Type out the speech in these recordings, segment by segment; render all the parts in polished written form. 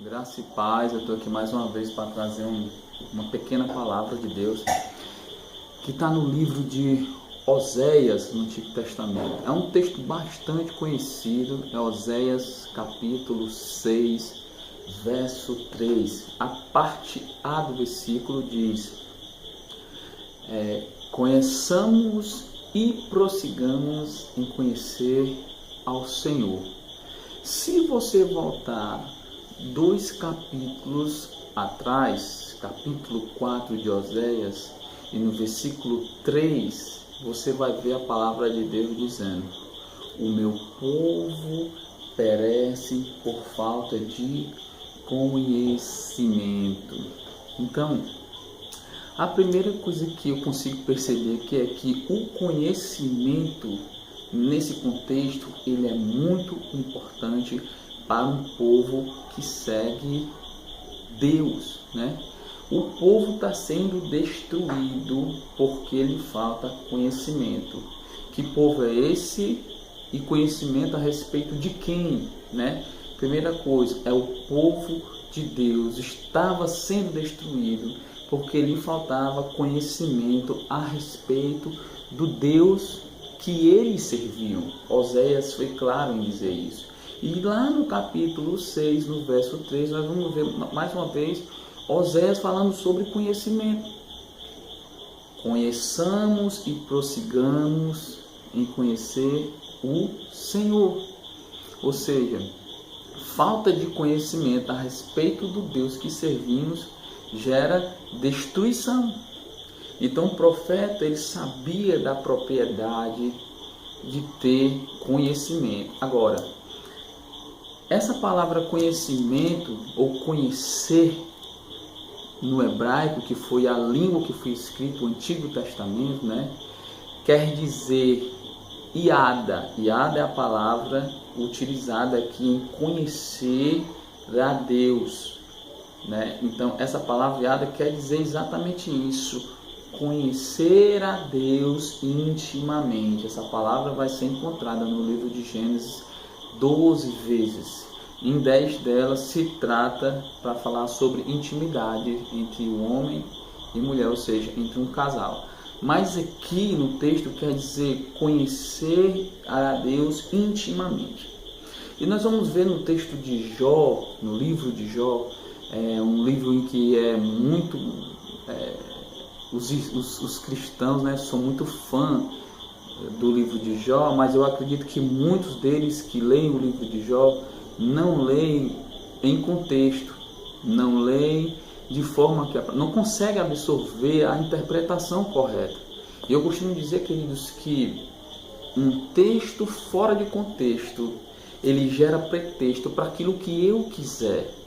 Graça e paz, eu estou aqui mais uma vez para trazer uma pequena palavra de Deus que está no livro de Oséias, no Antigo Testamento. É um texto bastante conhecido, é Oséias capítulo 6, verso 3. A parte A do versículo diz: conheçamos e prossigamos em conhecer ao Senhor. Se você voltar 2 capítulos atrás, capítulo 4 de Oséias, e no versículo 3, você vai ver a palavra de Deus dizendo: o meu povo perece por falta de conhecimento. Então, a primeira coisa que eu consigo perceber aqui é que o conhecimento, nesse contexto, ele é muito importante para um povo que segue Deus, né? O povo está sendo destruído porque lhe falta conhecimento. Que povo é esse? E conhecimento a respeito de quem, né? Primeira coisa, é o povo de Deus. Estava sendo destruído porque lhe faltava conhecimento a respeito do Deus que eles serviam. Oséias foi claro em dizer isso. E lá no capítulo 6, no verso 3, nós vamos ver mais uma vez Oséias falando sobre conhecimento. Conheçamos e prossigamos em conhecer o Senhor. Ou seja, falta de conhecimento a respeito do Deus que servimos gera destruição. Então o profeta, ele sabia da propriedade de ter conhecimento. Agora, essa palavra conhecimento ou conhecer no hebraico, que foi a língua que foi escrito o Antigo Testamento, né, quer dizer iada. Iada é a palavra utilizada aqui em conhecer a Deus, né? Então essa palavra iada quer dizer exatamente isso, conhecer a Deus intimamente. Essa palavra vai ser encontrada no livro de Gênesis 12 vezes. Em 10 delas se trata para falar sobre intimidade entre o homem e mulher, ou seja, entre um casal. Mas aqui no texto quer dizer conhecer a Deus intimamente. E nós vamos ver no texto de Jó, no livro de Jó, um livro em que é muito os cristãos, né, são muito fãs do livro de Jó, mas eu acredito que muitos deles que leem o livro de Jó não leem em contexto, não leem de forma que não conseguem absorver a interpretação correta. E eu costumo dizer, queridos, que um texto fora de contexto, ele gera pretexto para aquilo que eu quiser.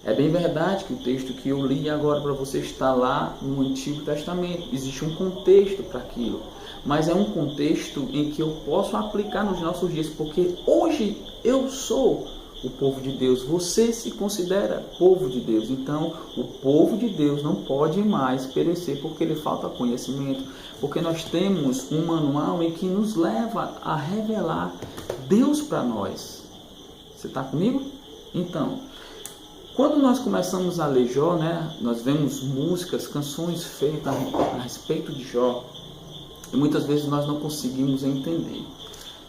É bem verdade que o texto que eu li agora para você está lá no Antigo Testamento. Existe um contexto para aquilo, mas é um contexto em que eu posso aplicar nos nossos dias, porque hoje eu sou o povo de Deus, você se considera povo de Deus. Então o povo de Deus não pode mais perecer porque lhe falta conhecimento, porque nós temos um manual em que nos leva a revelar Deus para nós. Você está comigo? Então, quando nós começamos a ler Jó, né, nós vemos músicas, canções feitas a respeito de Jó, e muitas vezes nós não conseguimos entender.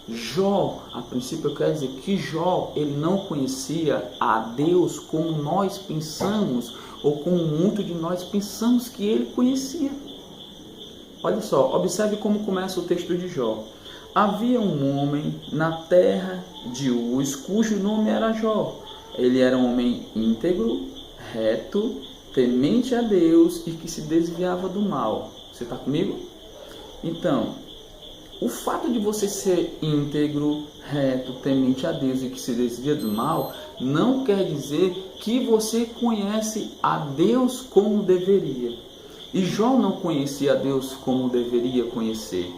Jó, a princípio, quer dizer que Jó, ele não conhecia a Deus como nós pensamos, ou como muito de nós pensamos que ele conhecia. Olha só, observe como começa o texto de Jó. Havia um homem na terra de Uz, cujo nome era Jó. Ele era um homem íntegro, reto, temente a Deus e que se desviava do mal. Você está comigo? Então, o fato de você ser íntegro, reto, temente a Deus e que se desvia do mal, não quer dizer que você conhece a Deus como deveria. E Jó não conhecia a Deus como deveria conhecer.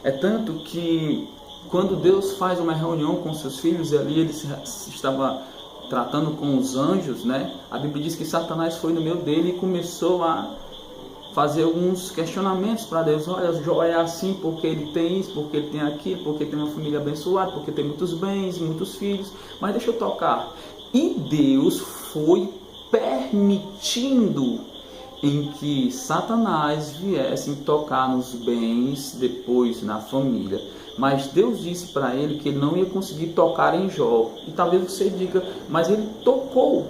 É tanto que quando Deus faz uma reunião com seus filhos, e ali ele estava tratando com os anjos, né? A Bíblia diz que Satanás foi no meio dele e começou a fazer alguns questionamentos para Deus. Olha, Jó é assim porque ele tem isso, porque ele tem aquilo, porque tem uma família abençoada, porque tem muitos bens, muitos filhos. Mas deixa eu tocar. E Deus foi permitindo em que Satanás viesse tocar nos bens, depois na família. Mas Deus disse para ele que ele não ia conseguir tocar em Jó. E talvez você diga, mas ele tocou,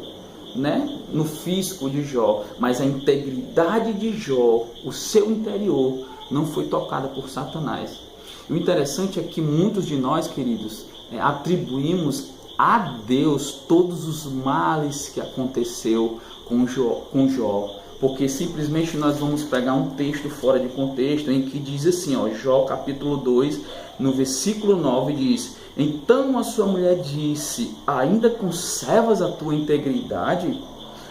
né, no físico de Jó. Mas a integridade de Jó, o seu interior, não foi tocada por Satanás. E o interessante é que muitos de nós, queridos, atribuímos a Deus todos os males que aconteceu com Jó, porque simplesmente nós vamos pegar um texto fora de contexto em que diz assim, Jó capítulo 2, no versículo 9 diz: então a sua mulher disse, ainda conservas a tua integridade?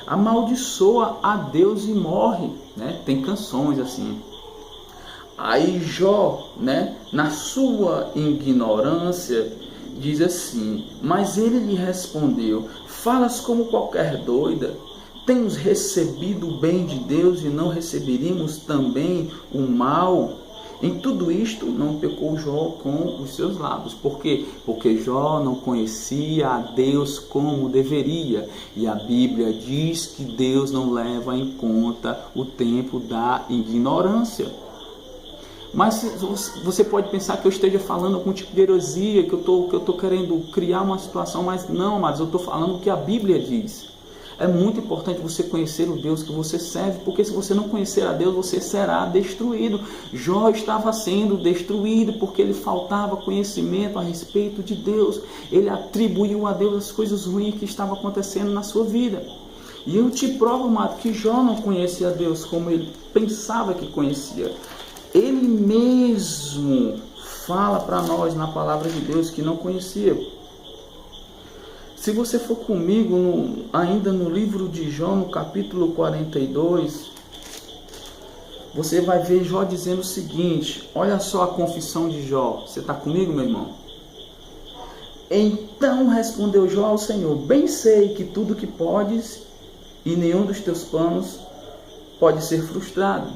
Amaldiçoa a Deus e morre, né? Tem canções assim. Aí Jó, né, na sua ignorância, diz assim: mas ele lhe respondeu, falas como qualquer doida, temos recebido o bem de Deus e não receberíamos também o mal? Em tudo isto não pecou Jó com os seus lábios. Por quê? Porque Jó não conhecia a Deus como deveria. E a Bíblia diz que Deus não leva em conta o tempo da ignorância. Mas você pode pensar que eu esteja falando algum tipo de heresia, que eu estou querendo criar uma situação, mas não, mas eu estou falando o que a Bíblia diz. É muito importante você conhecer o Deus que você serve, porque se você não conhecer a Deus, você será destruído. Jó estava sendo destruído porque ele faltava conhecimento a respeito de Deus. Ele atribuiu a Deus as coisas ruins que estavam acontecendo na sua vida. E eu te provo, amado, que Jó não conhecia a Deus como ele pensava que conhecia. Ele mesmo fala para nós na palavra de Deus que não conhecia. Se você for comigo ainda no livro de Jó, no capítulo 42, você vai ver Jó dizendo o seguinte, olha só a confissão de Jó. Você está comigo, meu irmão? Então respondeu Jó ao Senhor, bem sei que tudo que podes e nenhum dos teus planos pode ser frustrado.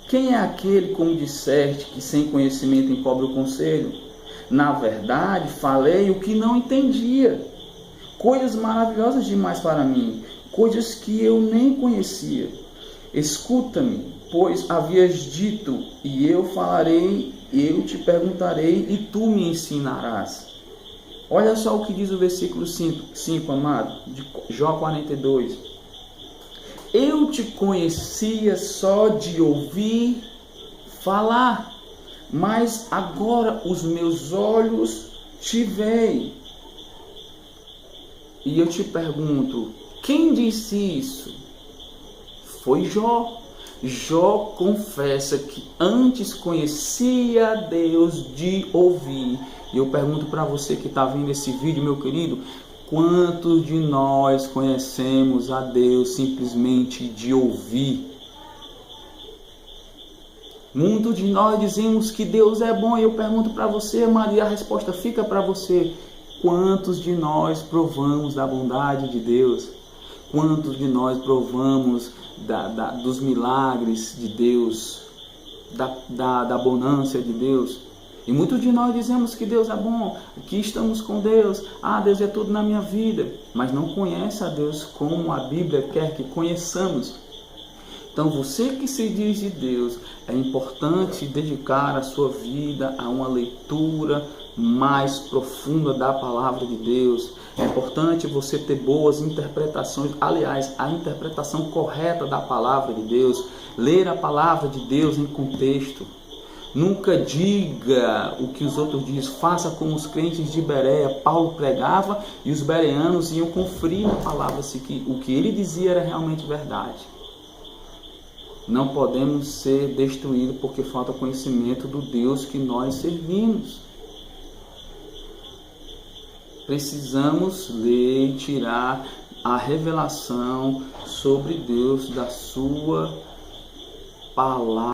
Quem é aquele, como disseste, que sem conhecimento encobre o conselho? Na verdade, falei o que não entendia. Coisas maravilhosas demais para mim, coisas que eu nem conhecia. Escuta-me, pois havias dito, e eu falarei, eu te perguntarei, e tu me ensinarás. Olha só o que diz o versículo 5, amado, de Jó 42. Eu te conhecia só de ouvir falar, mas agora os meus olhos te veem. E eu te pergunto, quem disse isso? Foi Jó. Jó confessa que antes conhecia Deus de ouvir. E eu pergunto para você que está vendo esse vídeo, meu querido, quantos de nós conhecemos a Deus simplesmente de ouvir? Muitos de nós dizemos que Deus é bom, e eu pergunto para você, Maria, a resposta fica para você. Quantos de nós provamos da bondade de Deus? Quantos de nós provamos dos milagres de Deus, da bonança de Deus? E muitos de nós dizemos que Deus é bom, que estamos com Deus, Deus é tudo na minha vida, mas não conhece a Deus como a Bíblia quer que conheçamos. Então você que se diz de Deus, é importante dedicar a sua vida a uma leitura mais profunda da palavra de Deus. É importante você ter boas interpretações, aliás, a interpretação correta da palavra de Deus, ler a palavra de Deus em contexto. Nunca diga o que os outros dizem, faça como os crentes de Bereia. Paulo pregava e os bereanos iam conferir na palavra se o que ele dizia era realmente verdade. Não podemos ser destruídos porque falta conhecimento do Deus que nós servimos. Precisamos ler e tirar a revelação sobre Deus da sua palavra.